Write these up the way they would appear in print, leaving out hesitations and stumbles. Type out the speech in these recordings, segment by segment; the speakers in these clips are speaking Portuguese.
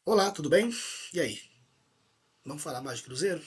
Olá, tudo bem? E aí? Vamos falar mais de Cruzeiro?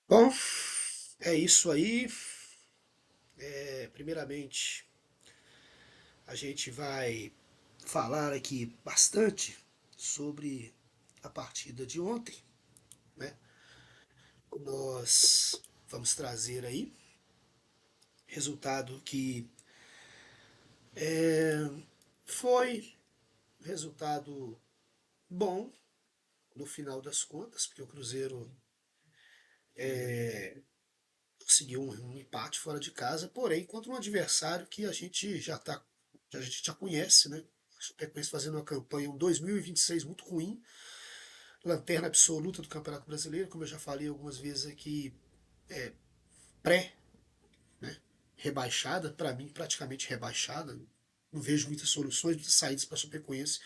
Bom, é isso aí. Primeiramente, a gente vai falar aqui bastante sobre a partida de ontem, né? Nós vamos trazer aí resultado que foi resultado bom no final das contas, porque o Cruzeiro conseguiu um empate fora de casa, porém contra um adversário que a gente já conhece, né? A Chapecoense fazendo uma campanha um 2026 muito ruim, lanterna absoluta do Campeonato Brasileiro, como eu já falei algumas vezes aqui, pré, né? Rebaixada, para mim praticamente rebaixada. Não vejo muitas soluções, muitas saídas para a Chapecoense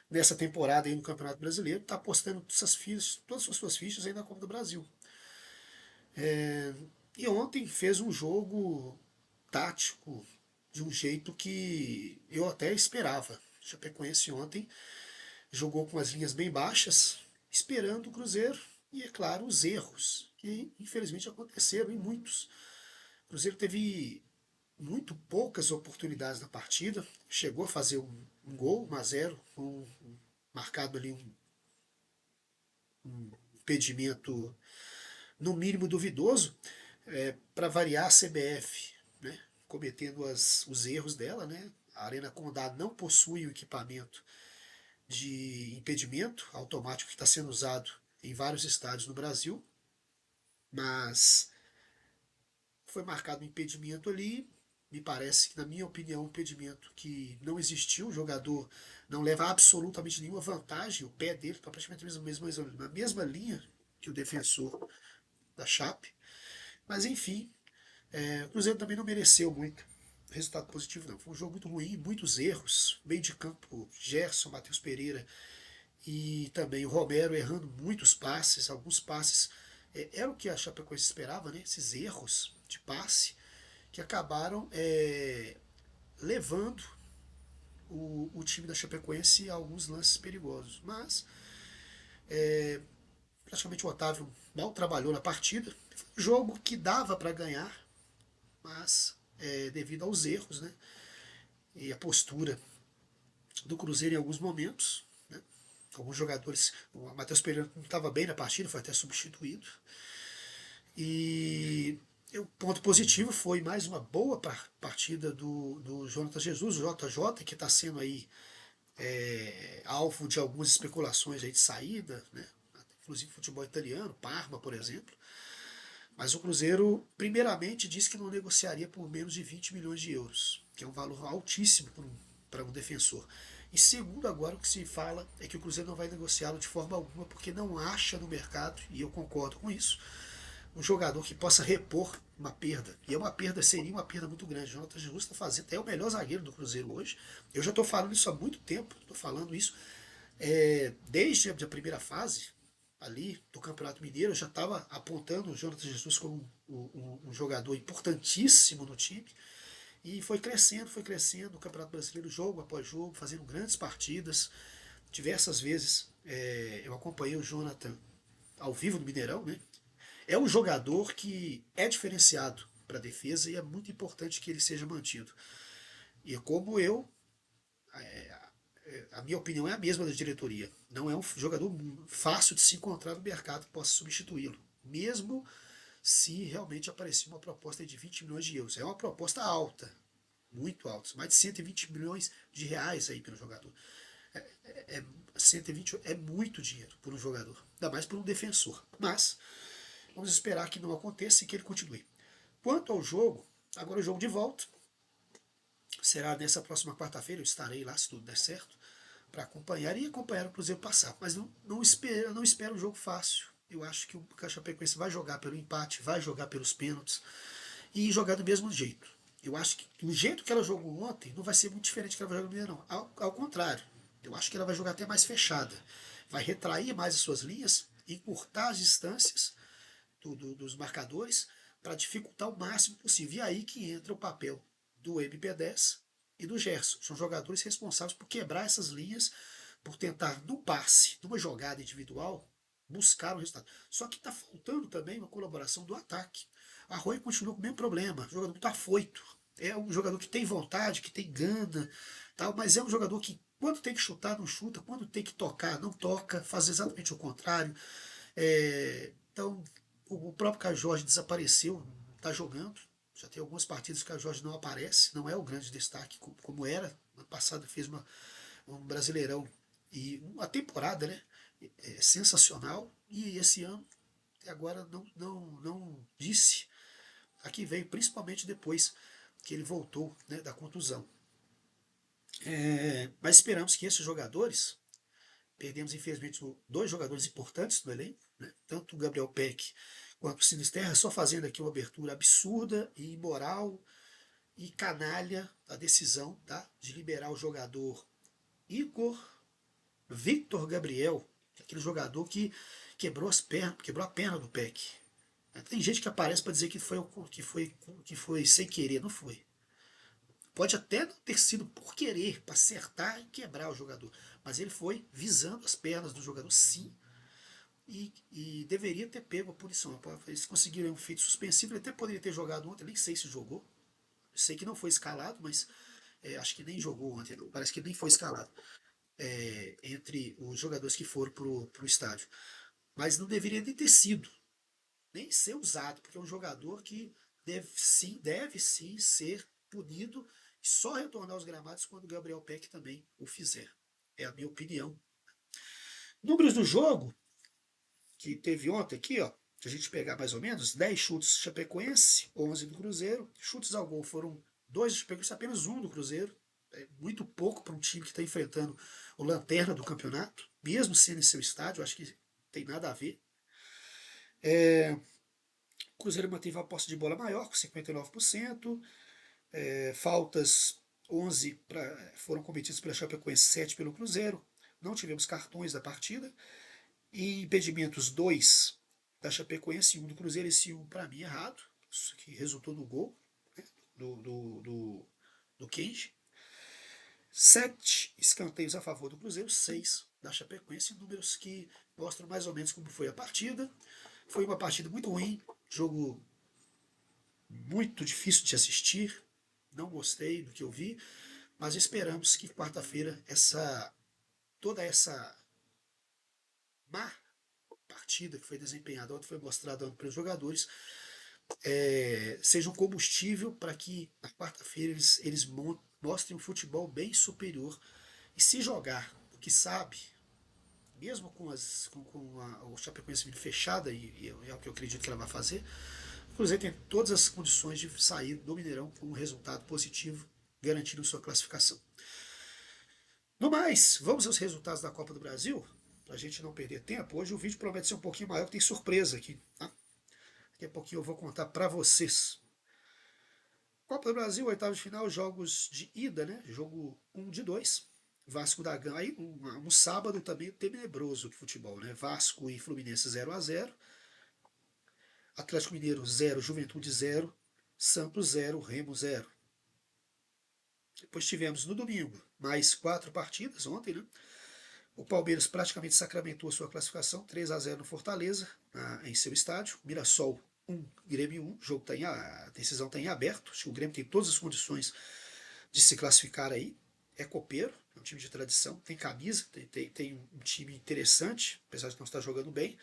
nessa temporada aí no Campeonato Brasileiro. Está apostando essas fichas, todas as suas fichas aí na Copa do Brasil. E ontem fez um jogo tático de um jeito que eu até esperava. O Chapecoense ontem jogou com as linhas bem baixas, esperando o Cruzeiro e, é claro, os erros que infelizmente aconteceram e muitos. O Cruzeiro teve muito poucas oportunidades na partida, chegou a fazer um gol, 1-0, marcado ali um impedimento no mínimo duvidoso, para variar a CBF, né, cometendo os erros dela. Né? A Arena Condá não possui o equipamento de impedimento automático que está sendo usado em vários estádios no Brasil, mas foi marcado um impedimento ali. Me parece que, na minha opinião, um impedimento que não existiu. O jogador não leva absolutamente nenhuma vantagem. O pé dele está praticamente na mesma linha que o defensor da Chape. Mas enfim, o Cruzeiro também não mereceu muito resultado positivo, não. Foi um jogo muito ruim, muitos erros. Meio de campo, Gerson, Matheus Pereira e também o Romero errando muitos passes, alguns passes. Era o que a Chapecoense esperava, né? Esses erros de passe que acabaram levando o time da Chapecoense a alguns lances perigosos. Mas praticamente o Otávio mal trabalhou na partida. Foi um jogo que dava para ganhar, mas devido aos erros, né? E a postura do Cruzeiro em alguns momentos, né? Alguns jogadores, o Matheus Pereira não estava bem na partida, foi até substituído. E o ponto positivo foi mais uma boa partida do Jonathan Jesus, o JJ, que está sendo aí alvo de algumas especulações aí de saída, né? Inclusive futebol italiano, Parma, por exemplo. Mas o Cruzeiro, primeiramente, disse que não negociaria por menos de 20 milhões de euros, que é um valor altíssimo para um defensor. E segundo, agora o que se fala é que o Cruzeiro não vai negociá-lo de forma alguma, porque não acha no mercado, e eu concordo com isso, um jogador que possa repor uma perda. E é uma perda, seria uma perda muito grande. O Jonathan Jesus está fazendo, é o melhor zagueiro do Cruzeiro hoje. Eu já estou falando isso há muito tempo, estou falando isso desde a primeira fase ali do Campeonato Mineiro. Eu já estava apontando o Jonathan Jesus como um jogador importantíssimo no time. E foi crescendo, o Campeonato Brasileiro, jogo após jogo, fazendo grandes partidas. Diversas vezes eu acompanhei o Jonathan ao vivo no Mineirão, né? É um jogador que é diferenciado para a defesa e é muito importante que ele seja mantido. E como eu, a minha opinião é a mesma da diretoria. Não é um jogador fácil de se encontrar no mercado que possa substituí-lo. Mesmo se realmente aparecer uma proposta de 20 milhões de euros. É uma proposta alta, muito alta. Mais de 120 milhões de reais aí pelo jogador. É, 120 é muito dinheiro por um jogador. Ainda mais por um defensor. Mas vamos esperar que não aconteça e que ele continue. Quanto ao jogo, agora o jogo de volta. Será nessa próxima quarta-feira, eu estarei lá se tudo der certo, para acompanhar e acompanhar o Cruzeiro passar. Mas não espero um jogo fácil. Eu acho que o Chapecoense vai jogar pelo empate, vai jogar pelos pênaltis e jogar do mesmo jeito. Eu acho que o jeito que ela jogou ontem não vai ser muito diferente do que ela vai jogar no Mineirão. Ao contrário, eu acho que ela vai jogar até mais fechada. Vai retrair mais as suas linhas, encurtar as distâncias dos marcadores para dificultar o máximo possível. E aí que entra o papel do MP10 e do Gerson. São jogadores responsáveis por quebrar essas linhas, por tentar, no passe, numa jogada individual, buscar o resultado. Só que está faltando também uma colaboração do ataque. A Arroio continua com o mesmo problema, o jogador muito afoito. É um jogador que tem vontade, que tem gana, tal, mas é um jogador que, quando tem que chutar, não chuta, quando tem que tocar, não toca, faz exatamente o contrário. Então, o próprio Caio Jorge desapareceu, não está jogando. Já tem algumas partidas que o Caio Jorge não aparece, não é o grande destaque como era. Ano passado fez um Brasileirão e uma temporada, né? Sensacional. E esse ano, até agora, não disse a que veio, principalmente depois que ele voltou, né, da contusão. Mas esperamos que esses jogadores, perdemos infelizmente dois jogadores importantes no elenco, né, tanto o Gabriel Peck quanto o Sinisterra, só fazendo aqui uma abertura absurda e imoral e canalha da decisão, tá, de liberar o jogador Igor Victor Gabriel, aquele jogador que quebrou as pernas, quebrou a perna do Peck. Tem gente que aparece para dizer que foi sem querer, não foi. Pode até não ter sido por querer, para acertar e quebrar o jogador, mas ele foi visando as pernas do jogador, sim, e deveria ter pego a punição. Eles conseguiram um feito suspensivo, ele até poderia ter jogado ontem, nem sei se jogou. Sei que não foi escalado, mas acho que nem jogou ontem, parece que nem foi escalado entre os jogadores que foram para o estádio. Mas não deveria nem ter sido, nem ser usado, porque é um jogador que deve sim ser punido e só retornar aos gramados quando o Gabriel Peck também o fizer. É a minha opinião. Números do jogo que teve ontem aqui, ó. Se a gente pegar mais ou menos, 10 chutes Chapecoense, 11 do Cruzeiro. Chutes ao gol foram 2 do Chapecoense, apenas um do Cruzeiro. É muito pouco para um time que está enfrentando o lanterna do campeonato, mesmo sendo em seu estádio, acho que tem nada a ver. O Cruzeiro manteve a posse de bola maior, com 59%. Faltas 11 foram cometidas pela Chapecoense, 7 pelo Cruzeiro. Não tivemos cartões da partida. E impedimentos 2 da Chapecoense e 1 do Cruzeiro. Esse 1 para mim errado, isso que resultou no gol, né, do Kenji. 7 escanteios a favor do Cruzeiro, 6 da Chapecoense, números que mostram mais ou menos como foi a partida. Foi uma partida muito ruim, jogo muito difícil de assistir, não gostei do que eu vi, mas esperamos que quarta-feira toda essa má partida que foi desempenhada ontem, foi mostrada pelos jogadores, seja um combustível para que na quarta-feira eles mostrem um futebol bem superior e se jogar o que sabe, mesmo com o Chapecoense vindo fechada, e é o que eu acredito que ela vai fazer, o Cruzeiro tem todas as condições de sair do Mineirão com um resultado positivo, garantindo sua classificação. No mais, vamos aos resultados da Copa do Brasil, para a gente não perder tempo. Hoje o vídeo promete ser um pouquinho maior, que tem surpresa aqui. Tá? Daqui a pouquinho eu vou contar para vocês. Copa do Brasil, oitavo de final, jogos de ida, né? Jogo 1 de 2. Vasco da Gama. Aí um sábado também tenebroso de futebol, né? Vasco e Fluminense 0-0. Atlético Mineiro 0, Juventude 0. Santos 0, Remo 0. Depois tivemos no domingo mais 4 partidas ontem, né? O Palmeiras praticamente sacramentou a sua classificação, 3-0 no Fortaleza, em seu estádio. Mirassol 1, Grêmio 1. O jogo tá a decisão está em aberto. Acho que o Grêmio tem todas as condições de se classificar aí. É copeiro, é um time de tradição, tem camisa, tem um time interessante, apesar de não estar jogando bem.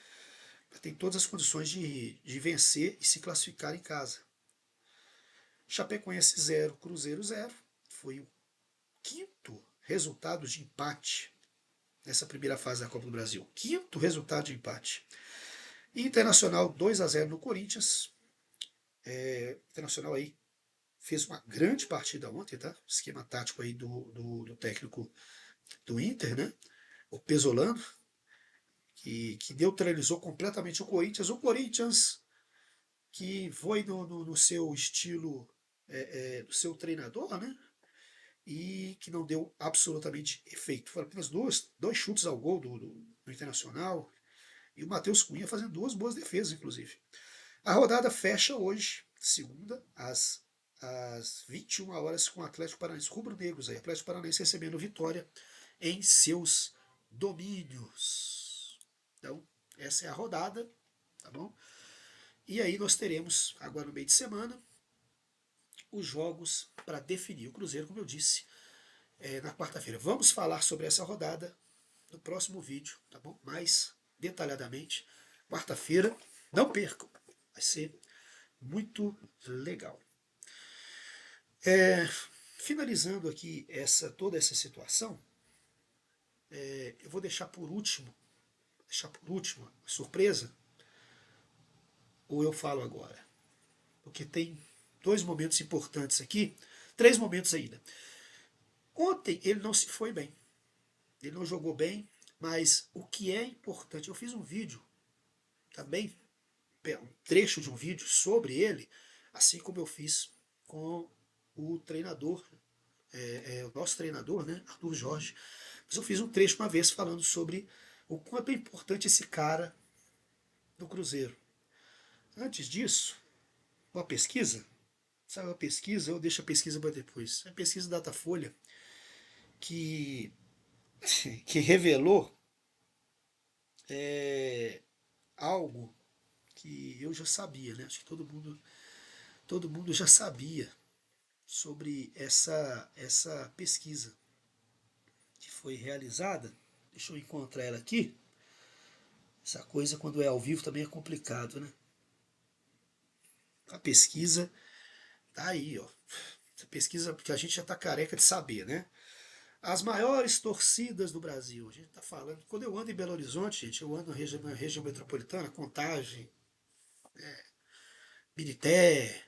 Mas tem todas as condições de vencer e se classificar em casa. Chapecoense 0, Cruzeiro 0. Foi o quinto resultado de empate nessa primeira fase da Copa do Brasil. Quinto resultado de empate. E Internacional 2-0 no Corinthians. Internacional aí fez uma grande partida ontem, tá? Esquema tático aí do técnico do Inter, né? O Pesolano, que neutralizou completamente o Corinthians. O Corinthians que foi no seu estilo do seu treinador, né? E que não deu absolutamente efeito. Foram apenas dois chutes ao gol do Internacional. E o Matheus Cunha fazendo duas boas defesas, inclusive. A rodada fecha hoje, segunda, às 21 horas, com o Atlético Paranaense rubro-negros. Atlético Paranaense recebendo vitória em seus domínios. Então, essa é a rodada, tá bom? E aí nós teremos, agora no meio de semana, os jogos para definir o Cruzeiro, como eu disse, na quarta-feira. Vamos falar sobre essa rodada no próximo vídeo, tá bom? Mais detalhadamente. Quarta-feira, não percam, vai ser muito legal. Finalizando aqui toda essa situação, eu vou deixar por último a surpresa, ou eu falo agora? Porque tem dois momentos importantes aqui, três momentos ainda. Ontem ele não se foi bem, ele não jogou bem, mas o que é importante, eu fiz um vídeo também, um trecho de um vídeo sobre ele, assim como eu fiz com o treinador, o nosso treinador, né, Arthur Jorge. Mas eu fiz um trecho uma vez falando sobre o quanto é importante esse cara no Cruzeiro. Antes disso, uma pesquisa, sabe uma pesquisa? Eu deixo a pesquisa para depois. A pesquisa da Datafolha que, que revelou algo que eu já sabia, né? Acho que todo mundo já sabia sobre essa pesquisa que foi realizada. Deixa eu encontrar ela aqui. Essa coisa quando é ao vivo também é complicado, né? A pesquisa tá aí, ó. Essa pesquisa que a gente já tá careca de saber, né? As maiores torcidas do Brasil. A gente está falando. Quando eu ando em Belo Horizonte, gente, eu ando na região metropolitana, Contagem, Birité,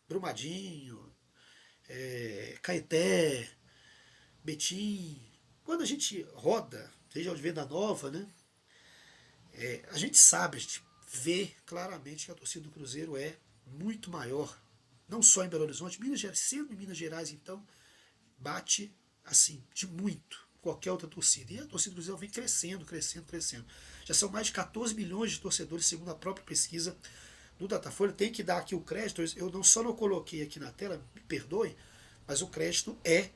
Brumadinho, Caeté, Betim. Quando a gente roda, região de Venda Nova, né? A gente sabe, a gente vê claramente que a torcida do Cruzeiro é muito maior. Não só em Belo Horizonte, Minas Gerais, sendo em Minas Gerais, então, bate assim, de muito qualquer outra torcida. E a torcida do Cruzeiro vem crescendo, crescendo, crescendo. Já são mais de 14 milhões de torcedores, segundo a própria pesquisa do Datafolha. Tem que dar aqui o crédito, eu não coloquei aqui na tela, me perdoe, mas o crédito é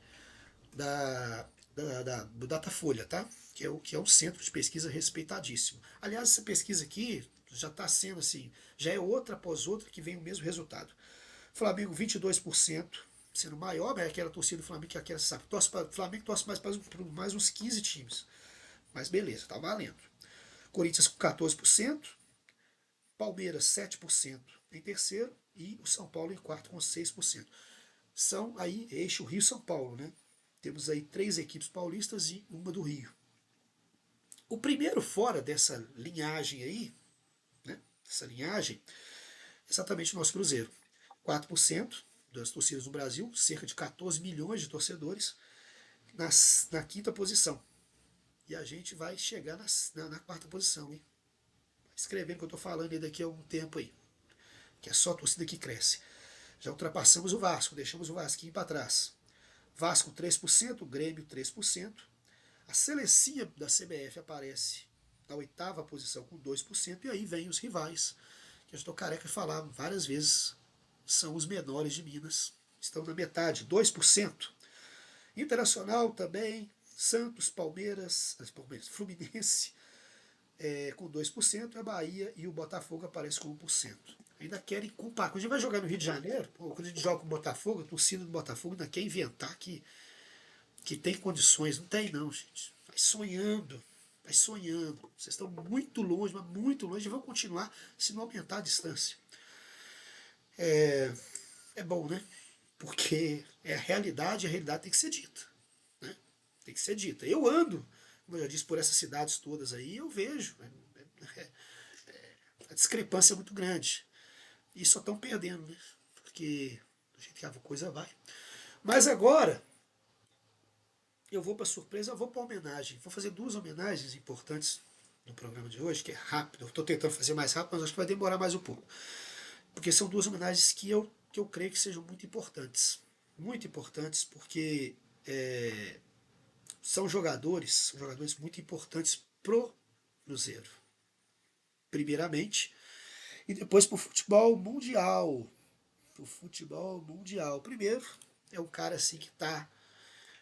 do Datafolha, tá? Que é um centro de pesquisa respeitadíssimo. Aliás, essa pesquisa aqui já está sendo assim, já é outra após outra que vem o mesmo resultado. Flamengo 22%, sendo maior, mas aquela torcida do Flamengo que aquela sabe. Flamengo torce mais para mais uns 15 times. Mas beleza, tá valendo. Corinthians com 14%, Palmeiras 7% em terceiro e o São Paulo em quarto com 6%. São aí eixo Rio-São Paulo, né? Temos aí 3 equipes paulistas e uma do Rio. O primeiro fora dessa linhagem aí, né? Essa linhagem, exatamente o nosso Cruzeiro. 4% das torcidas do Brasil, cerca de 14 milhões de torcedores, na quinta posição. E a gente vai chegar na quarta posição, hein? Escrevendo o que eu estou falando aí daqui a um tempo aí. que é só a torcida que cresce. Já ultrapassamos o Vasco, deixamos o Vasquinho para trás. Vasco 3%, Grêmio 3%. A selecinha da CBF aparece na oitava posição com 2%, e aí vem os rivais, que eu estou careca de falar várias vezes, são os menores de Minas, estão na metade, 2%. Internacional também, Santos, Palmeiras, Fluminense, com 2%, a Bahia e o Botafogo aparecem com 1%. Ainda querem culpar. Quando a gente vai jogar no Rio de Janeiro, quando a gente joga com o Botafogo, a torcida do Botafogo ainda quer inventar que tem condições. Não tem não, gente. Vai sonhando. Vai sonhando. Vocês estão muito longe, mas muito longe, e vão continuar se não aumentar a distância. É bom, né? Porque é a realidade tem que ser dita. Né? Tem que ser dita. Eu ando, como eu já disse, por essas cidades todas aí, eu vejo. A discrepância é muito grande. E só estão perdendo, né? Porque do jeito que a coisa vai. Mas agora, eu vou para surpresa, eu vou para homenagem. Vou fazer duas homenagens importantes no programa de hoje, que é rápido. Eu estou tentando fazer mais rápido, mas acho que vai demorar mais um pouco. Porque são duas homenagens que eu creio que sejam muito importantes. Muito importantes, porque são jogadores muito importantes pro Cruzeiro. Primeiramente, e depois pro futebol mundial. Pro futebol mundial. Primeiro, é um cara assim que está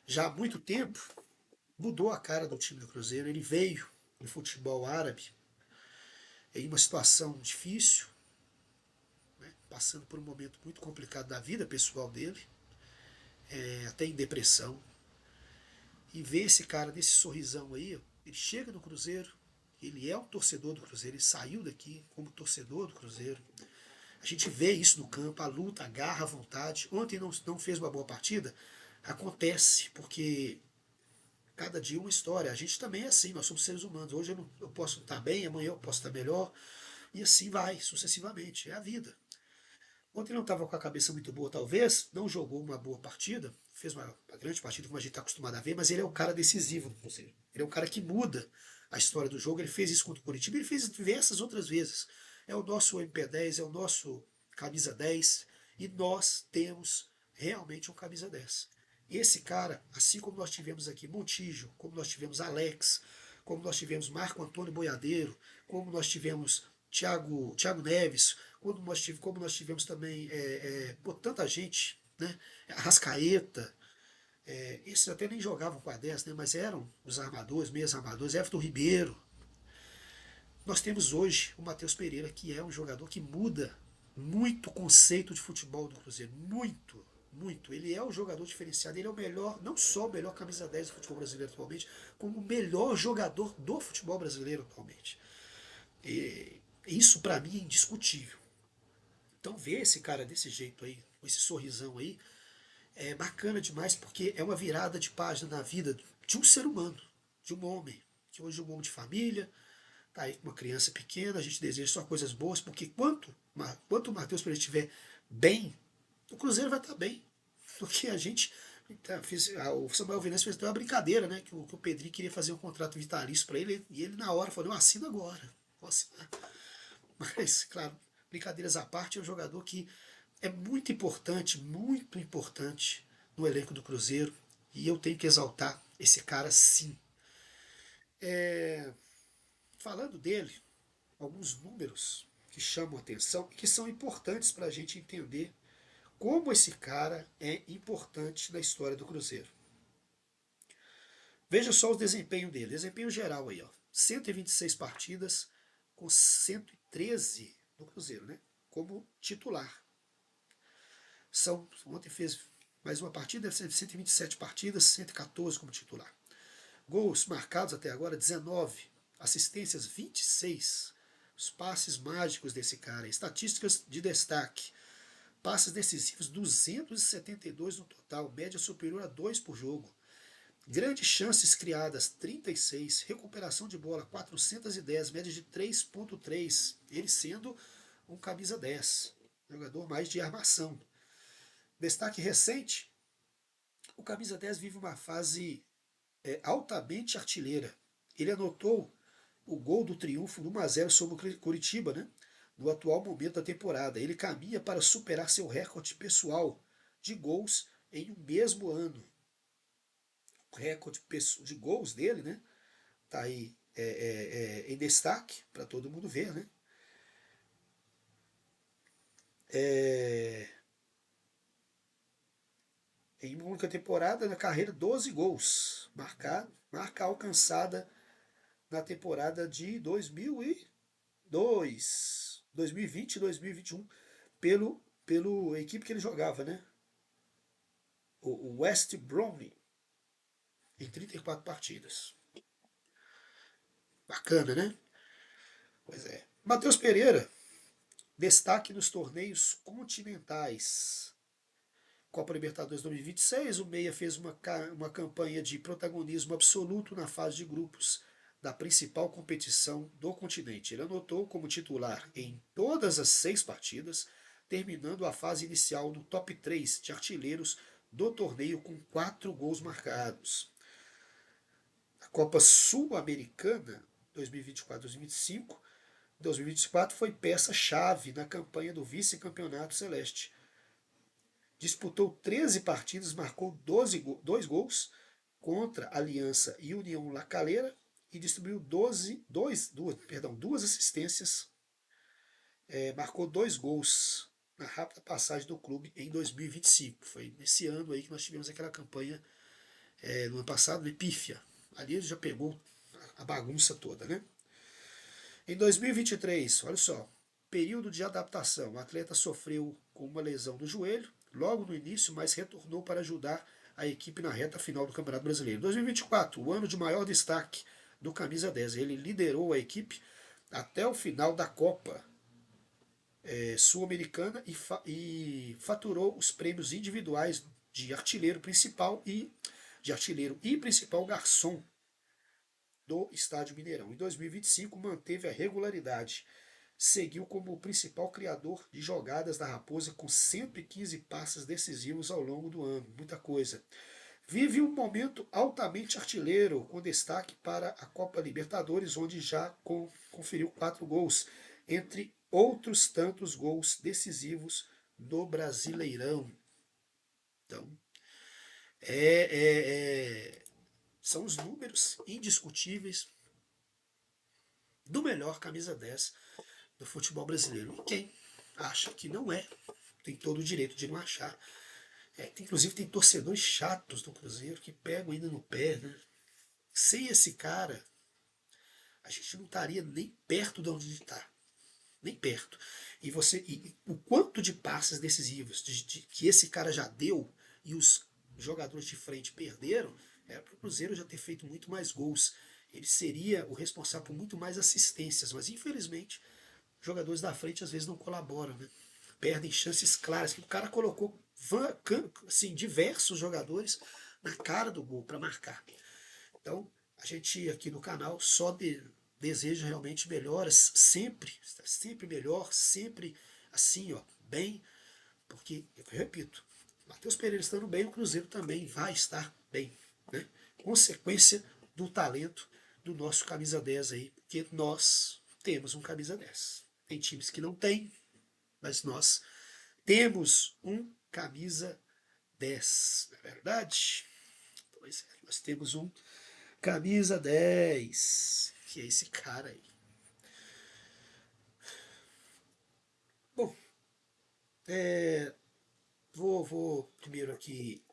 já há muito tempo, mudou a cara do time do Cruzeiro. Ele veio do futebol árabe em uma situação difícil, né, passando por um momento muito complicado da vida pessoal dele, até em depressão. E ver esse cara desse sorrisão aí, ele chega no Cruzeiro, ele é um torcedor do Cruzeiro, ele saiu daqui como torcedor do Cruzeiro. A gente vê isso no campo, a luta, a garra, a vontade. Ontem não fez uma boa partida, acontece, porque cada dia uma história. A gente também é assim, nós somos seres humanos. Hoje eu posso estar bem, amanhã eu posso estar melhor, e assim vai, sucessivamente. É a vida. Ontem não estava com a cabeça muito boa, talvez, não jogou uma boa partida, fez uma grande partida, como a gente está acostumado a ver, mas ele é um cara decisivo no Cruzeiro. Ele é um cara que muda a história do jogo. Ele fez isso contra o Curitiba, ele fez diversas outras vezes. É o nosso MP10, é o nosso camisa 10, e nós temos realmente um camisa 10. Esse cara, assim como nós tivemos aqui Montijo, como nós tivemos Alex, como nós tivemos Marco Antônio Boiadeiro, como nós tivemos Thiago Neves, como nós tivemos também tanta gente, né? Arrascaeta, esses até nem jogavam com a 10, né? Mas eram os armadores, meias armadores, Everton Ribeiro. Nós temos hoje o Matheus Pereira, que é um jogador que muda muito o conceito de futebol do Cruzeiro. Muito, muito. Ele é o jogador diferenciado, ele é o melhor, não só o melhor camisa 10 do futebol brasileiro atualmente, como o melhor jogador do futebol brasileiro atualmente. E isso para mim é indiscutível. Então ver esse cara desse jeito aí, com esse sorrisão aí, é bacana demais, porque é uma virada de página na vida de um ser humano, de um homem, que hoje é um homem de família, tá aí com uma criança pequena. A gente deseja só coisas boas, porque quanto o Matheus Pereira estiver bem, o Cruzeiro vai estar bem. Porque a gente o Samuel Venâncio fez até uma brincadeira, né? Que o Pedrinho queria fazer um contrato vitalício para ele, e ele na hora falou: eu assino agora, vou assinar. Mas, claro, brincadeiras à parte, é um jogador que é muito importante no elenco do Cruzeiro. E eu tenho que exaltar esse cara sim. Falando dele, alguns números que chamam a atenção e que são importantes para a gente entender como esse cara é importante na história do Cruzeiro. Veja só o desempenho dele, desempenho geral aí, ó. 126 partidas com 113 no Cruzeiro, né? Como titular. Ontem fez mais uma partida, deve ser 127 partidas, 114 como titular. Gols marcados até agora, 19. Assistências, 26. Os passes mágicos desse cara. Estatísticas de destaque. Passes decisivos, 272 no total. Média superior a 2 por jogo. Grandes chances criadas, 36. Recuperação de bola, 410. Média de 3,3. Ele sendo um camisa 10. Jogador mais de armação. Destaque recente, o camisa 10 vive uma fase altamente artilheira. Ele anotou o gol do triunfo no 1 a 0 sobre o Curitiba, né? no atual momento da temporada. Ele caminha para superar seu recorde pessoal de gols em um mesmo ano. O recorde de gols dele, né? Tá aí em destaque para todo mundo ver, né? É, em uma única temporada, na carreira, 12 gols. Marca alcançada na temporada de 2020 e 2021 pelo equipe que ele jogava, né? O West Brom, em 34 partidas. Bacana, né? Pois é. Matheus Pereira, destaque nos torneios continentais. Copa Libertadores 2026, o Meia fez uma campanha de protagonismo absoluto na fase de grupos da principal competição do continente. Ele anotou como titular em todas as 6 partidas, terminando a fase inicial no top 3 de artilheiros do torneio com 4 gols marcados. A Copa Sul-Americana 2024-2025 2024 foi peça-chave na campanha do vice-campeonato celeste. Disputou 13 partidas, marcou 2 gols contra Aliança e União La Calera e distribuiu 2 assistências, marcou 2 gols na rápida passagem do clube em 2025. Foi nesse ano aí que nós tivemos aquela campanha, no ano passado, de pífia. Ali ele já pegou a bagunça toda, né? Em 2023, olha só, período de adaptação. O atleta sofreu com uma lesão no joelho, logo no início, mas retornou para ajudar a equipe na reta final do Campeonato Brasileiro. 2024, o ano de maior destaque do Camisa 10. Ele liderou a equipe até o final da Copa Sul-Americana e faturou os prêmios individuais de artilheiro principal e principal garçom do Estádio Mineirão. Em 2025 manteve a regularidade. Seguiu como o principal criador de jogadas da Raposa com 115 passes decisivos ao longo do ano. Muita coisa. Vive um momento altamente artilheiro, com destaque para a Copa Libertadores, onde já conferiu 4 gols, entre outros tantos gols decisivos no Brasileirão. Então, é, é, é, são os números indiscutíveis do melhor camisa 10 do futebol brasileiro. E quem acha que não é, tem todo o direito de não achar. Inclusive tem torcedores chatos do Cruzeiro que pegam ainda no pé, né? Sem esse cara, a gente não estaria nem perto de onde está. Nem perto. E o quanto de passes decisivos que esse cara já deu e os jogadores de frente perderam, era para o Cruzeiro já ter feito muito mais gols. Ele seria o responsável por muito mais assistências, mas infelizmente jogadores da frente às vezes não colaboram, né? Perdem chances claras, que o cara colocou assim, diversos jogadores na cara do gol para marcar. Então, a gente aqui no canal só deseja realmente melhoras, sempre melhor, sempre assim, ó, bem, porque, eu repito, Matheus Pereira estando bem, o Cruzeiro também vai estar bem, né? Consequência do talento do nosso camisa 10 aí, porque nós temos um camisa 10. Tem times que não têm, mas nós temos um camisa 10, não é verdade? Pois é, nós temos um camisa 10, que é esse cara aí. Bom, vou primeiro aqui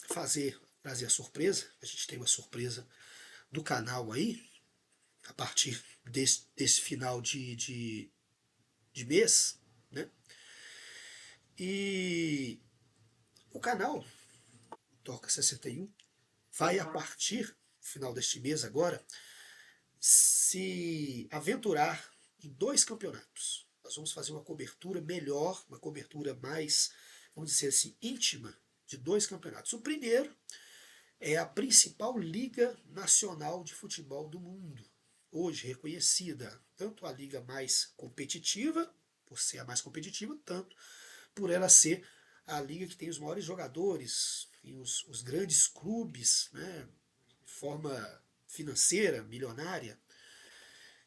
trazer a surpresa. A gente tem uma surpresa do canal aí, a partir desse final de mês, né? E o canal Toca 61 vai, a partir do final deste mês agora, se aventurar em 2 campeonatos. Nós vamos fazer uma cobertura melhor, uma cobertura mais, vamos dizer assim, íntima, de 2 campeonatos. O primeiro é a principal liga nacional de futebol do mundo, hoje reconhecida, tanto a liga mais competitiva, por ser a mais competitiva, tanto por ela ser a liga que tem os maiores jogadores, tem os grandes clubes, né, de forma financeira, milionária,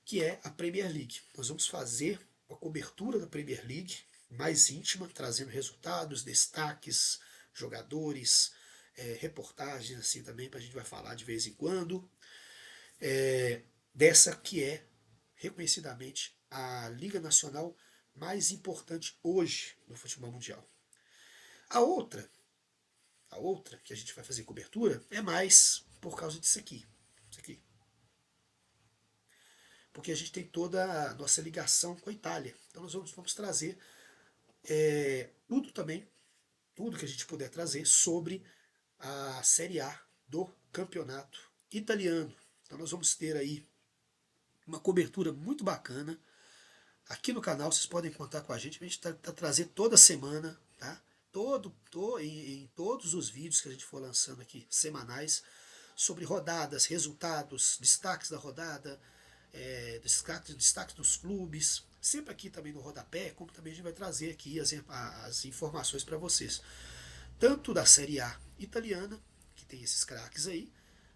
que é a Premier League. Nós vamos fazer uma cobertura da Premier League mais íntima, trazendo resultados, destaques, jogadores, reportagens assim também, para a gente vai falar de vez em quando, dessa que é reconhecidamente a Liga Nacional mais importante hoje no futebol mundial. A outra, a outra que a gente vai fazer cobertura é mais por causa disso aqui. Isso aqui. Porque a gente tem toda a nossa ligação com a Itália. Então nós vamos trazer tudo também, tudo que a gente puder trazer sobre a Série A do campeonato italiano. Então nós vamos ter aí uma cobertura muito bacana. Aqui no canal vocês podem contar com a gente tá trazendo toda semana, tá? Em todos os vídeos que a gente for lançando aqui, semanais, sobre rodadas, resultados, destaques da rodada, destaques dos clubes, sempre aqui também no rodapé, como também a gente vai trazer aqui as informações para vocês. Tanto da Série A italiana, que tem esses craques aí,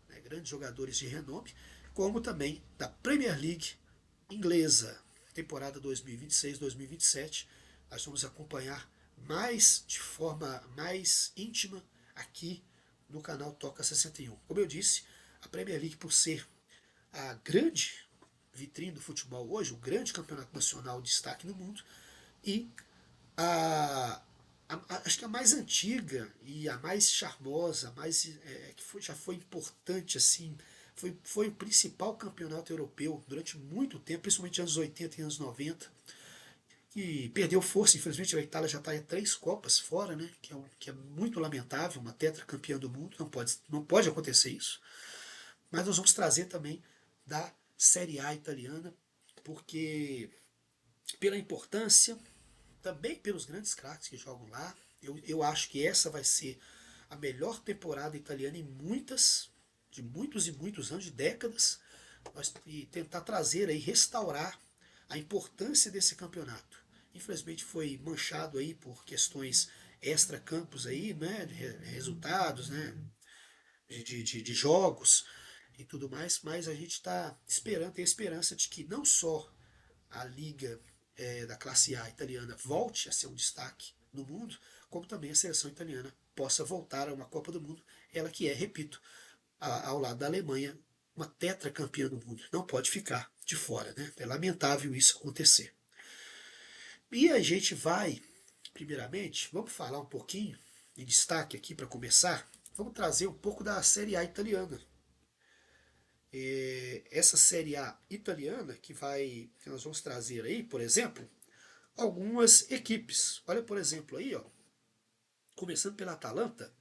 né, grandes jogadores de renome, como também da Premier League inglesa, temporada 2026-2027. Nós vamos acompanhar mais de forma mais íntima aqui no canal Toca 61. Como eu disse, a Premier League, por ser a grande vitrine do futebol hoje, o grande campeonato nacional de destaque no mundo, e acho que a mais antiga e a mais charmosa, já foi importante assim, foi o principal campeonato europeu durante muito tempo, principalmente anos 80 e anos 90, que perdeu força. Infelizmente a Itália já está em 3 Copas fora, né? Que é muito lamentável, uma tetracampeã do mundo, não pode acontecer isso. Mas nós vamos trazer também da Série A italiana, porque pela importância, também pelos grandes craques que jogam lá, eu acho que essa vai ser a melhor temporada italiana de muitos e muitos anos, de décadas, e tentar trazer aí, restaurar a importância desse campeonato. Infelizmente foi manchado aí por questões extra-campos aí, né, de resultados, né, de jogos e tudo mais, mas a gente está esperando, tem a esperança de que não só a liga da classe A italiana volte a ser um destaque no mundo, como também a seleção italiana possa voltar a uma Copa do Mundo, ela que é, repito, ao lado da Alemanha, uma tetracampeã do mundo. Não pode ficar de fora, né? É lamentável isso acontecer. E a gente vai, primeiramente, vamos falar um pouquinho, em destaque aqui para começar, vamos trazer um pouco da Série A italiana. Essa Série A italiana que nós vamos trazer aí, por exemplo, algumas equipes. Olha, por exemplo, aí, ó, começando pela Atalanta,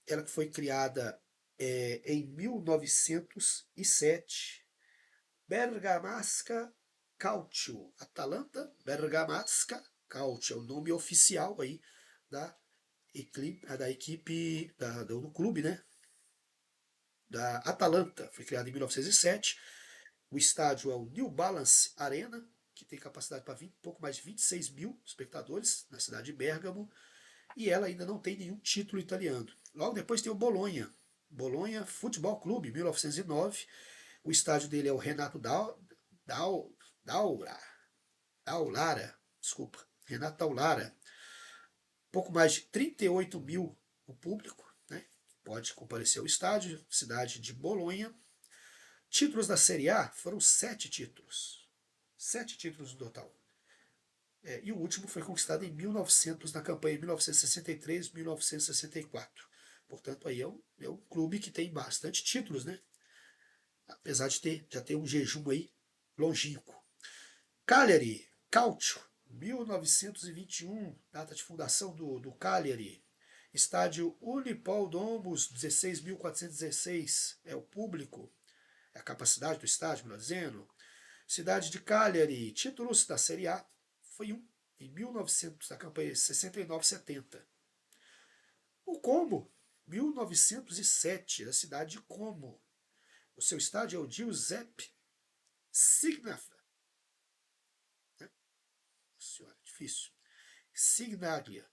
ela que foi criada em 1907, Bergamasca Calcio. Atalanta Bergamasca Calcio é o nome oficial aí da equipe do clube, né? Da Atalanta. Foi criada em 1907. O estádio é o New Balance Arena, que tem capacidade para pouco mais de 26 mil espectadores na cidade de Bérgamo, e ela ainda não tem nenhum título italiano. Logo depois tem o Bolonha, Bolonha Futebol Clube, 1909. O estádio dele é o Renato Dau, Daura, Daulara, desculpa, Renato Daulara. Pouco mais de 38 mil o público, né? Pode comparecer ao estádio, cidade de Bolonha. Títulos da Série A foram 7 títulos. 7 títulos no total. E o último foi conquistado em 1900, na campanha 1963-1964. Portanto, aí é um clube que tem bastante títulos, né? Apesar de já ter um jejum aí longínquo. Cagliari, Calcio, 1921, data de fundação do Cagliari. Estádio Unipol Domus, 16.416 é o público, é a capacidade do estádio, melhor dizendo. Cidade de Cagliari, títulos da Série A, foi em 1900, da campanha 69-70. O Como, 1907, da cidade de Como. O seu estádio é o Giuseppe Signafa. Né? Senhora, difícil. Signaglia.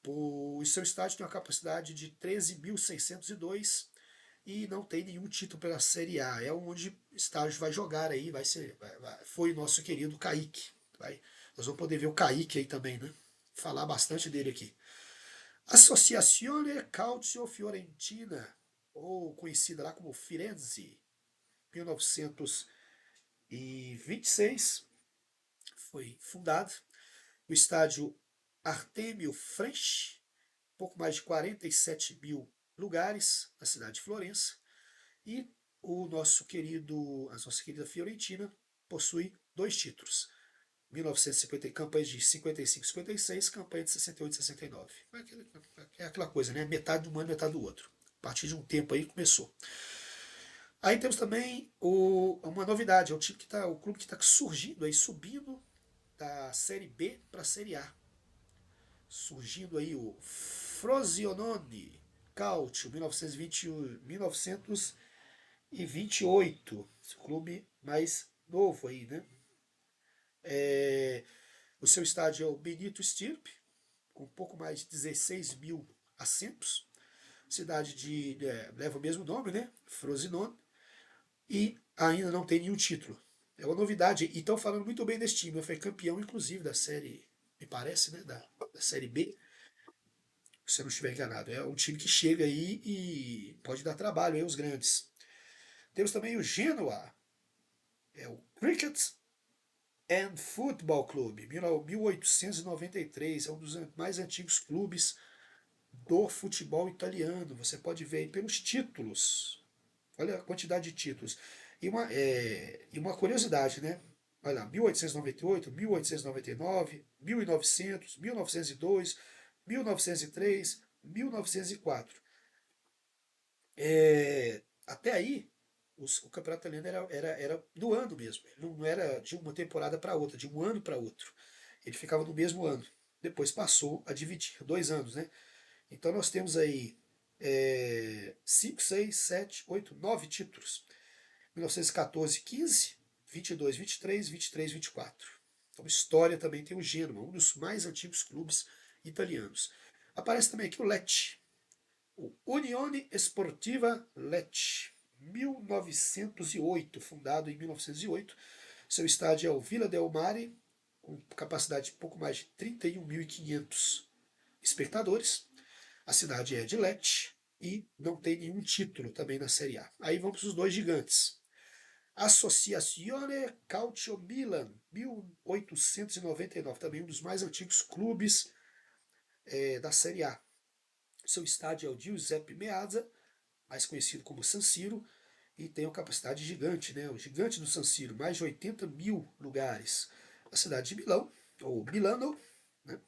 O seu estádio tem uma capacidade de 13.602 e não tem nenhum título pela Série A. É onde o estágio vai jogar aí, foi o nosso querido Kaique. Nós vamos poder ver o Kaique aí também, né? Falar bastante dele aqui. Associazione Calcio Fiorentina, ou conhecida lá como Firenze, 1926, foi fundado. O estádio Artemio Franchi, pouco mais de 47 mil lugares na cidade de Florença. E a nossa querida Fiorentina possui 2 títulos. 1950, campanha de 55 56, campanha de 68 69. É aquela coisa, né? Metade de um ano, metade do outro. A partir de um tempo aí começou. Aí temos também uma novidade, o clube que está surgindo aí, subindo da Série B para a Série A. Surgindo aí o Frosinone Calcio, 1928. Esse clube mais novo aí, né? O seu estádio é o Benito Stirpe, com um pouco mais de 16 mil assentos. Cidade leva o mesmo nome, né? Frosinone. E ainda não tem nenhum título. É uma novidade. E estão falando muito bem desse time. Foi campeão, inclusive, da série, me parece, né? Da série B. Se eu não estiver enganado. É um time que chega aí e pode dar trabalho aí aos grandes. Temos também o Genoa. É o Cricket and Football Club, 1893. É um dos mais antigos clubes do futebol italiano. Você pode ver aí pelos títulos. Olha a quantidade de títulos. E uma curiosidade, né? Olha lá, 1898, 1899, 1900, 1902, 1903, 1904. Até aí, o campeonato italiano era do ano mesmo. Ele não era de uma temporada para outra, de um ano para outro. Ele ficava no mesmo ano. Depois passou a dividir, 2 anos, né? Então nós temos aí 5, 6, 7, 8, 9 títulos. 1914, 15, 22, 23, 23, 24. Então, história também tem o Genoa, um dos mais antigos clubes italianos. Aparece também aqui o Lecce, o Unione Esportiva Lecce, 1908, fundado em 1908. Seu estádio é o Villa del Mare, com capacidade de pouco mais de 31.500 espectadores. A cidade é de Lecce e não tem nenhum título também na Série A. Aí vamos para os dois gigantes. Associazione Calcio Milan, 1899, também um dos mais antigos clubes da Série A. Seu estádio é o Giuseppe Meazza, mais conhecido como San Siro, e tem uma capacidade gigante, né? O gigante do San Siro, mais de 80 mil lugares. A cidade de Milão, ou Milano, né?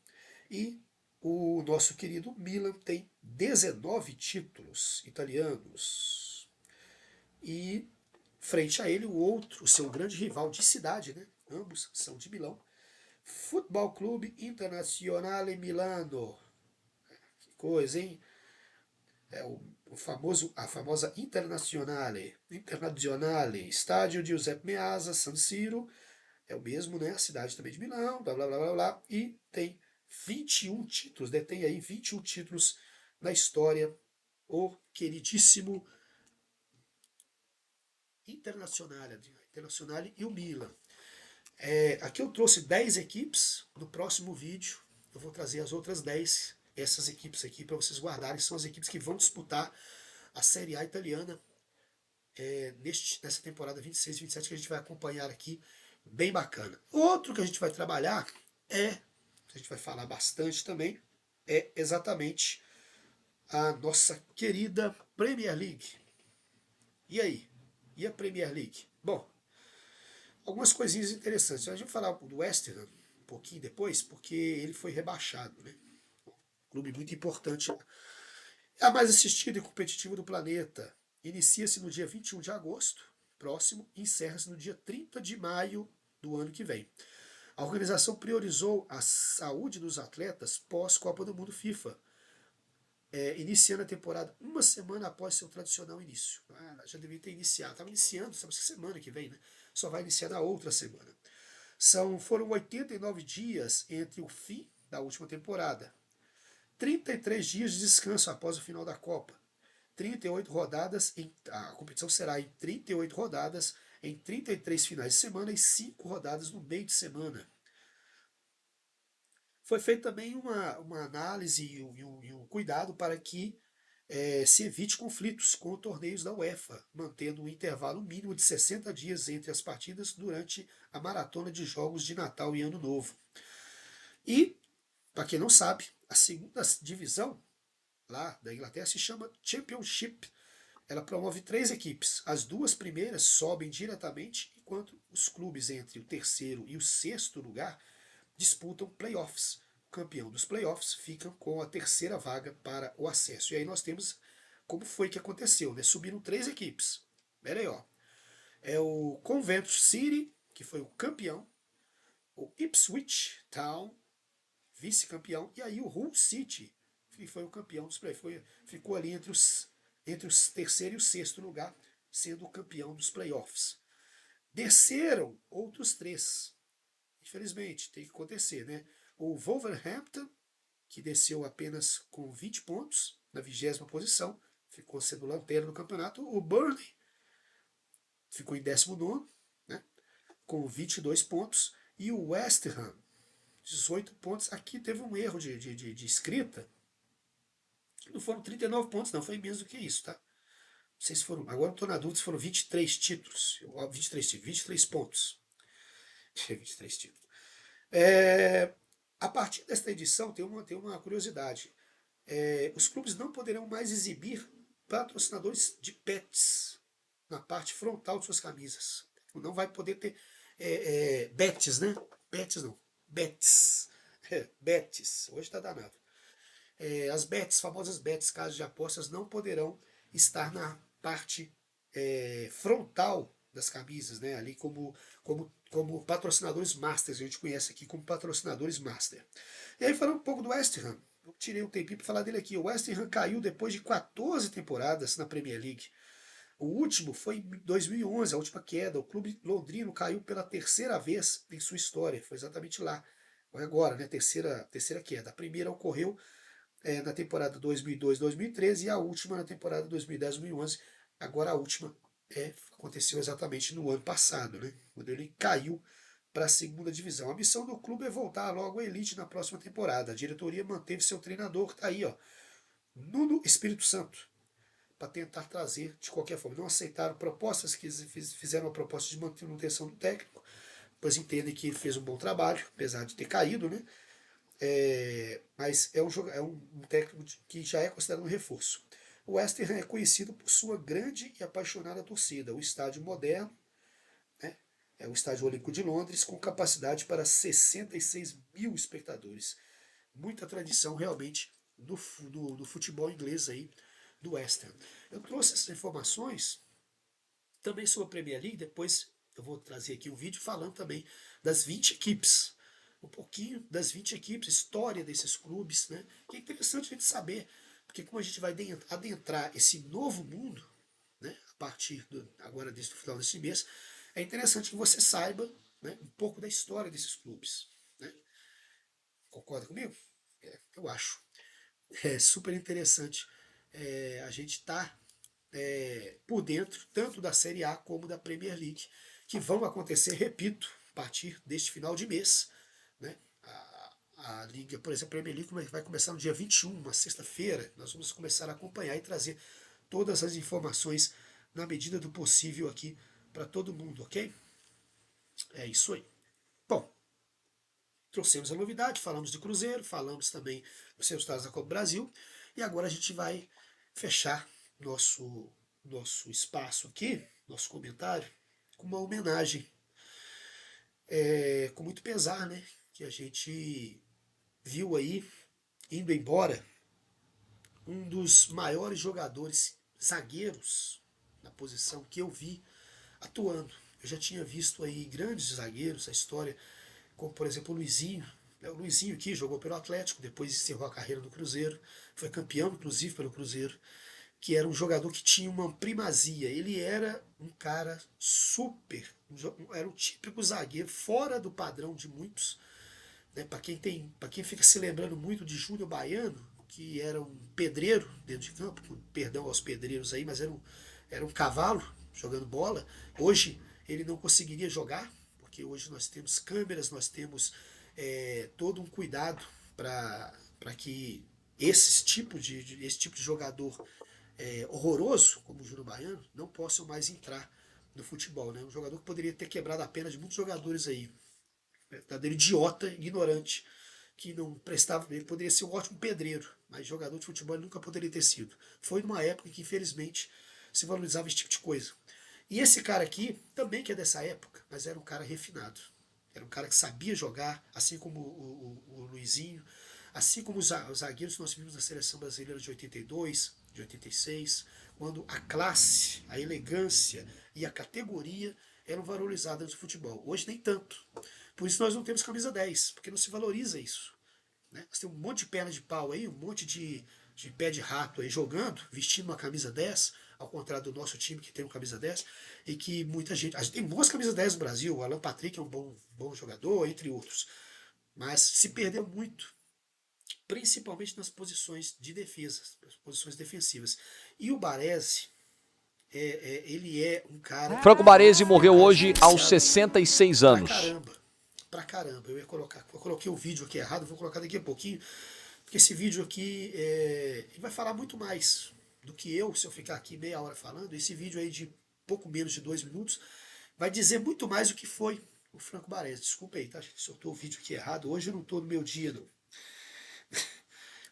E o nosso querido Milan tem 19 títulos italianos. E frente a ele o seu grande rival de cidade, né? Ambos são de Milão. Futebol Clube Internazionale Milano. Que coisa, hein? É a famosa Internazionale, estádio Giuseppe Meazza, San Siro, é o mesmo, né? A cidade também de Milão, blá blá blá blá blá, e tem 21 títulos, detém aí 21 títulos na história, o queridíssimo Internazionale e o Milan. Aqui eu trouxe 10 equipes, no próximo vídeo eu vou trazer as outras 10, essas equipes aqui para vocês guardarem, são as equipes que vão disputar a Série A italiana nessa temporada 26 e 27 que a gente vai acompanhar aqui, bem bacana. Outro que a gente vai trabalhar a gente vai falar bastante também, é exatamente a nossa querida Premier League. E aí? E a Premier League? Bom, algumas coisinhas interessantes. A gente vai falar do West Ham um pouquinho depois, porque ele foi rebaixado, né? Clube muito importante. É a mais assistida e competitiva do planeta. Inicia-se no dia 21 de agosto, próximo, e encerra-se no dia 30 de maio do ano que vem. A organização priorizou a saúde dos atletas pós-Copa do Mundo FIFA, iniciando a temporada uma semana após seu tradicional início. Já devia ter iniciado, estava iniciando, sabe, semana que vem, né? Só vai iniciar na outra semana. Foram 89 dias entre o fim da última temporada, 33 dias de descanso após o final da Copa, 38 rodadas, a competição será em 38 rodadas, em 33 finais de semana e 5 rodadas no meio de semana. Foi feita também uma análise e um cuidado para que se evite conflitos com torneios da UEFA, mantendo um intervalo mínimo de 60 dias entre as partidas durante a maratona de jogos de Natal e Ano Novo. E, para quem não sabe, a segunda divisão lá da Inglaterra se chama Championship. Ela promove 3 equipes. As 2 primeiras sobem diretamente, enquanto os clubes entre o terceiro e o sexto lugar disputam playoffs. O campeão dos playoffs fica com a terceira vaga para o acesso. E aí nós temos como foi que aconteceu, né? Subiram 3 equipes. Pera aí, ó. É o Coventry City, que foi o campeão, o Ipswich Town, vice-campeão, e aí o Hull City, que foi o campeão dos playoffs. Ficou ali entre os terceiro e o sexto lugar, sendo o campeão dos playoffs. Desceram outros 3. Infelizmente, tem que acontecer, né? O Wolverhampton, que desceu apenas com 20 pontos, na 20ª posição, ficou sendo lanterna do campeonato. O Burnley ficou em 19º, né, com 22 pontos. E o West Ham, 18 pontos. Aqui teve um erro de escrita. Não foram 39 pontos, não. Foi menos do que isso, tá? Não sei se foram. Agora eu estou na dúvida se foram 23 títulos. 23 pontos. 23 títulos. A partir desta edição tem uma curiosidade. Os clubes não poderão mais exibir patrocinadores de pets na parte frontal de suas camisas. Não vai poder ter bets, né? Bets não. Bets. Bets. Hoje está danado. As bets, famosas bets, casas de apostas, não poderão estar na parte frontal das camisas, né? Ali como patrocinadores masters, a gente conhece aqui como patrocinadores master. E aí falando um pouco do West Ham, eu tirei um tempinho para falar dele aqui. O West Ham caiu depois de 14 temporadas na Premier League. O último foi em 2011, a última queda. O clube londrino caiu pela terceira vez em sua história. Foi exatamente lá. Agora, né? Terceira queda. A primeira ocorreu na temporada 2002-2013 e a última na temporada 2010-2011. Agora a última aconteceu exatamente no ano passado, né? Quando ele caiu para a segunda divisão. A missão do clube é voltar logo à elite na próxima temporada. A diretoria manteve seu treinador, tá aí, ó, Nuno Espírito Santo, para tentar trazer de qualquer forma. Não aceitaram propostas, que fizeram a proposta de manutenção do técnico, pois entendem que ele fez um bom trabalho, apesar de ter caído, né? Mas é um técnico que já é considerado um reforço. O West Ham é conhecido por sua grande e apaixonada torcida. O estádio moderno, né, é o Estádio Olímpico de Londres, com capacidade para 66 mil espectadores. Muita tradição realmente do futebol inglês aí, do West Ham. Eu trouxe essas informações também sobre a Premier League, depois eu vou trazer aqui um vídeo falando também das 20 equipes. Um pouquinho das 20 equipes, história desses clubes, né? Que é interessante a gente saber, porque como a gente vai adentrar esse novo mundo, né, a partir agora desde o final desse mês, é interessante que você saiba, né, um pouco da história desses clubes. Né? Concorda comigo? Eu acho. É super interessante a gente estar por dentro, tanto da Série A como da Premier League, que vão acontecer, repito, a partir deste final de mês. Né? A Liga, por exemplo, a Premier League vai começar no dia 21, uma sexta-feira. Nós vamos começar a acompanhar e trazer todas as informações na medida do possível aqui para todo mundo, ok? É isso aí. Bom, trouxemos a novidade, falamos de Cruzeiro, falamos também dos resultados da Copa do Brasil, e agora a gente vai fechar nosso espaço aqui, nosso comentário, com uma homenagem, com muito pesar, né? Que a gente viu aí, indo embora, um dos maiores jogadores zagueiros na posição que eu vi atuando. Eu já tinha visto aí grandes zagueiros, a história, como por exemplo o Luizinho. O Luizinho aqui jogou pelo Atlético, depois encerrou a carreira no Cruzeiro, foi campeão inclusive pelo Cruzeiro, que era um jogador que tinha uma primazia. Ele era um cara super, era um típico zagueiro, fora do padrão de muitos. Né? Para quem fica se lembrando muito de Júnior Baiano, que era um pedreiro dentro de campo, com perdão aos pedreiros aí, mas era um cavalo jogando bola. Hoje ele não conseguiria jogar, porque hoje nós temos câmeras, nós temos todo um cuidado para que esse tipo de jogador horroroso, como o Júnior Baiano, não possam mais entrar no futebol. Né? Um jogador que poderia ter quebrado a perna de muitos jogadores aí. Verdadeiro idiota, ignorante, que não prestava. Ele poderia ser um ótimo pedreiro, mas jogador de futebol ele nunca poderia ter sido. Foi numa época em que, infelizmente, se valorizava esse tipo de coisa. E esse cara aqui, também que é dessa época, mas era um cara refinado. Era um cara que sabia jogar, assim como o Luizinho, assim como os zagueiros que nós vimos na seleção brasileira de 82, de 86, quando a classe, a elegância e a categoria eram valorizadas no futebol. Hoje nem tanto. Por isso nós não temos camisa 10, porque não se valoriza isso. Né? Você tem um monte de perna de pau aí, um monte de pé de rato aí jogando, vestindo uma camisa 10, ao contrário do nosso time que tem uma camisa 10, e que muita gente... A gente tem boas camisas 10 no Brasil, o Alan Patrick é um bom jogador, entre outros. Mas se perdeu muito, principalmente nas posições de defesa, nas posições defensivas. E o Baresi, ele é um cara... Franco Baresi morreu hoje aos 66 anos. Pra caramba. Eu coloquei o vídeo aqui errado, vou colocar daqui a pouquinho, porque esse vídeo aqui ele vai falar muito mais do que se eu ficar aqui meia hora falando. Esse vídeo aí de pouco menos de 2 minutos vai dizer muito mais do que foi o Franco Baresi. Desculpa aí, tá, gente? Soltou o vídeo aqui errado. Hoje eu não estou no meu dia, não.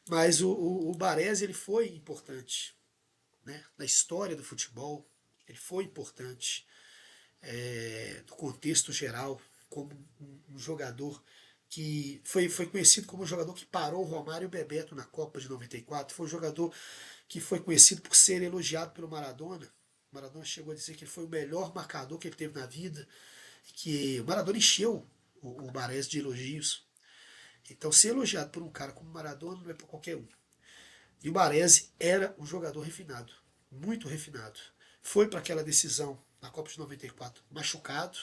Mas o Baresi, ele foi importante, né, na história do futebol. Ele foi importante no contexto geral, como um jogador que foi conhecido como um jogador que parou o Romário e o Bebeto na Copa de 94. Foi um jogador que foi conhecido por ser elogiado pelo Maradona. O Maradona chegou a dizer que ele foi o melhor marcador que ele teve na vida, e que o Maradona encheu o Baresi de elogios. Então, ser elogiado por um cara como o Maradona não é para qualquer um. E o Baresi era um jogador refinado, muito refinado. Foi para aquela decisão na Copa de 94 machucado,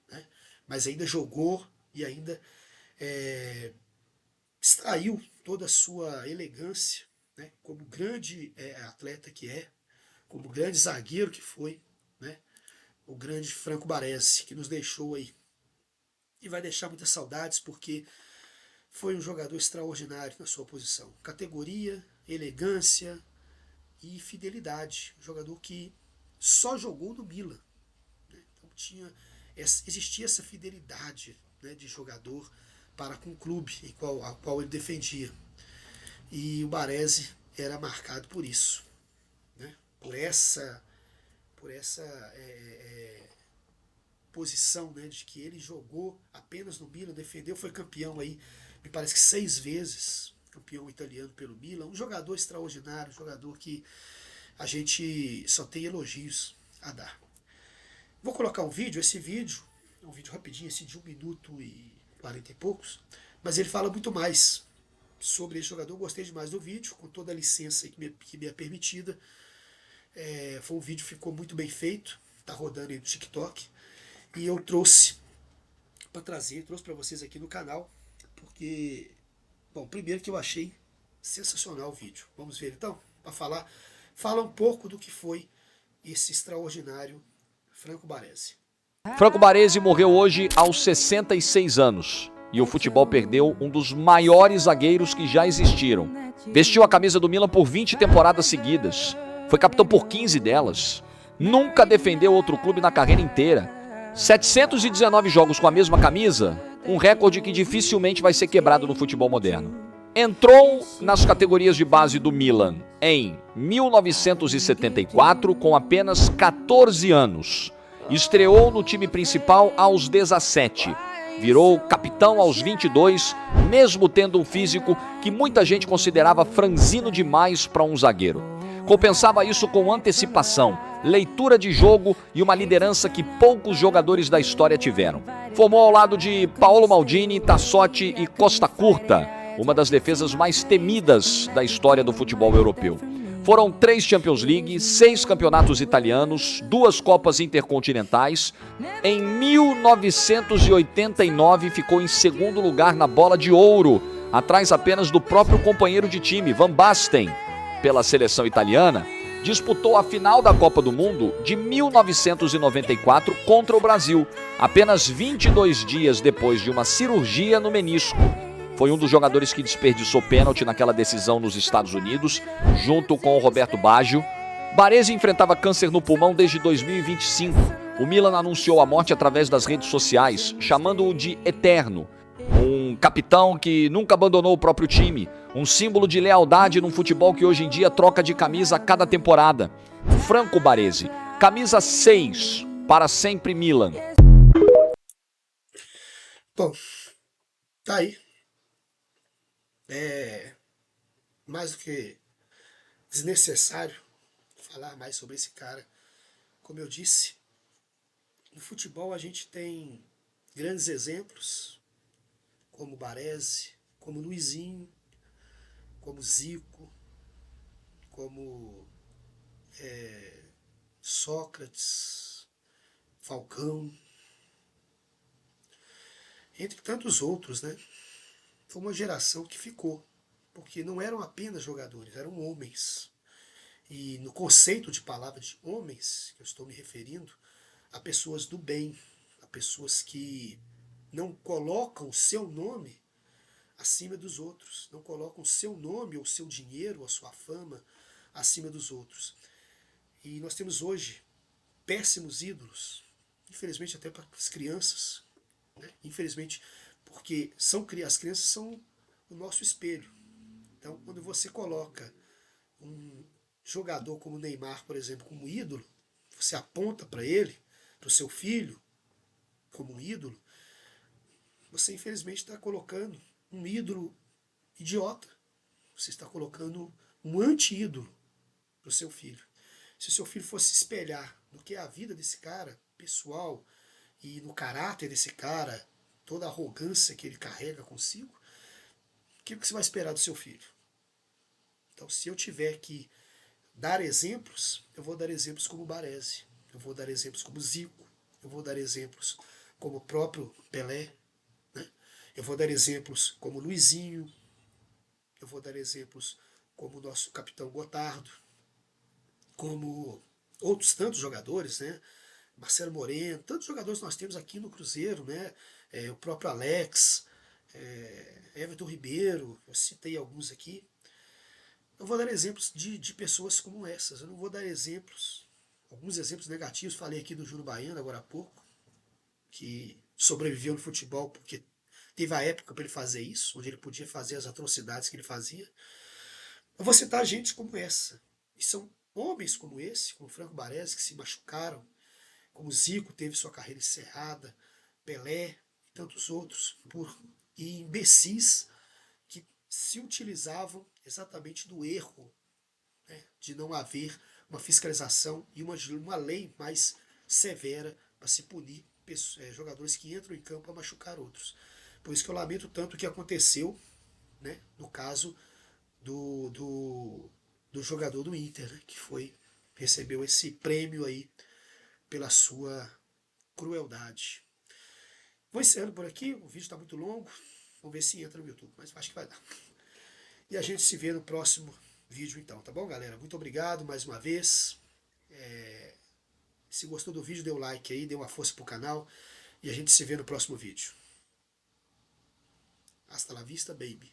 né? Mas ainda jogou e ainda extraiu toda a sua elegância, né? Como grande atleta que como grande zagueiro que foi, né? O grande Franco Baresi, que nos deixou aí. E vai deixar muitas saudades, porque foi um jogador extraordinário na sua posição. Categoria, elegância e fidelidade. Um jogador que só jogou no Milan. Né? Então existia essa fidelidade, né, de jogador para com o clube ao qual ele defendia. E o Baresi era marcado por isso. Né? Por essa posição, né, de que ele jogou apenas no Milan, defendeu, foi campeão aí, me parece que 6 vezes, campeão italiano pelo Milan, um jogador extraordinário, um jogador que a gente só tem elogios a dar. Vou colocar um vídeo, esse vídeo é um vídeo rapidinho, esse de 1 minuto e 40 e poucos, mas ele fala muito mais sobre esse jogador. Eu gostei demais do vídeo, com toda a licença que me é permitida. Foi um vídeo que ficou muito bem feito, tá rodando aí no TikTok, e eu trouxe para vocês aqui no canal, porque, bom, primeiro que eu achei sensacional o vídeo. Vamos ver então, para fala um pouco do que foi esse extraordinário Franco Baresi. Franco Baresi morreu hoje aos 66 anos. E o futebol perdeu um dos maiores zagueiros que já existiram. Vestiu a camisa do Milan por 20 temporadas seguidas. Foi capitão por 15 delas. Nunca defendeu outro clube na carreira inteira. 719 jogos com a mesma camisa, um recorde que dificilmente vai ser quebrado no futebol moderno. Entrou nas categorias de base do Milan em 1974, com apenas 14 anos. Estreou no time principal aos 17. Virou capitão aos 22, mesmo tendo um físico que muita gente considerava franzino demais para um zagueiro. Compensava isso com antecipação, leitura de jogo e uma liderança que poucos jogadores da história tiveram. Formou ao lado de Paolo Maldini, Tassotti e Costa Curta, uma das defesas mais temidas da história do futebol europeu. Foram 3 Champions League, 6 campeonatos italianos, 2 Copas Intercontinentais. Em 1989 ficou em segundo lugar na Bola de Ouro, atrás apenas do próprio companheiro de time, Van Basten, pela seleção italiana, disputou a final da Copa do Mundo de 1994 contra o Brasil, apenas 22 dias depois de uma cirurgia no menisco. Foi um dos jogadores que desperdiçou pênalti naquela decisão nos Estados Unidos, junto com o Roberto Baggio. Baresi enfrentava câncer no pulmão desde 2025. O Milan anunciou a morte através das redes sociais, chamando-o de Eterno. Um capitão que nunca abandonou o próprio time, um símbolo de lealdade num futebol que hoje em dia troca de camisa a cada temporada. Franco Baresi, camisa 6, para sempre Milan. Bom, tá aí. É mais do que desnecessário falar mais sobre esse cara. Como eu disse, no futebol a gente tem grandes exemplos, como Baresi, como Luizinho, como Zico, como Sócrates, Falcão, entre tantos outros, né? Foi uma geração que ficou, porque não eram apenas jogadores, eram homens. E no conceito de palavra de homens, que eu estou me referindo, a pessoas do bem, a pessoas que não colocam o seu nome acima dos outros, não colocam o seu nome, ou o seu dinheiro, ou a sua fama acima dos outros. E nós temos hoje péssimos ídolos, infelizmente até para as crianças, né? Infelizmente, porque as crianças são o nosso espelho. Então, quando você coloca um jogador como o Neymar, por exemplo, como ídolo, você aponta para ele, para o seu filho, como um ídolo, você infelizmente está colocando um ídolo idiota. Você está colocando um anti-ídolo para o seu filho. Se o seu filho fosse se espelhar no que é a vida desse cara, pessoal, e no caráter desse cara, toda a arrogância que ele carrega consigo, o que você vai esperar do seu filho? Então, se eu tiver que dar exemplos, eu vou dar exemplos como Baresi, eu vou dar exemplos como Zico, eu vou dar exemplos como o próprio Pelé, né? Eu vou dar exemplos como Luizinho, eu vou dar exemplos como o nosso capitão Gotardo, como outros tantos jogadores, né? Marcelo Moreno, tantos jogadores nós temos aqui no Cruzeiro, né? O próprio Alex, Everton Ribeiro, eu citei alguns aqui. Eu vou dar exemplos de pessoas como essas, eu não vou dar exemplos, alguns exemplos negativos. Falei aqui do Júnior Baiano agora há pouco, que sobreviveu no futebol porque teve a época para ele fazer isso, onde ele podia fazer as atrocidades que ele fazia. Eu vou citar gente como essa, e são homens como esse, como Franco Baresi, que se machucaram, como Zico teve sua carreira encerrada, Pelé e tantos outros, e imbecis que se utilizavam exatamente do erro, né, de não haver uma fiscalização e uma lei mais severa para se punir jogadores que entram em campo a machucar outros. Por isso que eu lamento tanto o que aconteceu, né, no caso do jogador do Inter, né, que recebeu esse prêmio aí pela sua crueldade. Vou encerrando por aqui, o vídeo está muito longo, vamos ver se entra no YouTube, mas acho que vai dar. E a gente se vê no próximo vídeo então, tá bom, galera? Muito obrigado mais uma vez. Se gostou do vídeo, dê um like aí, dê uma força pro canal, e a gente se vê no próximo vídeo. Hasta la vista, baby.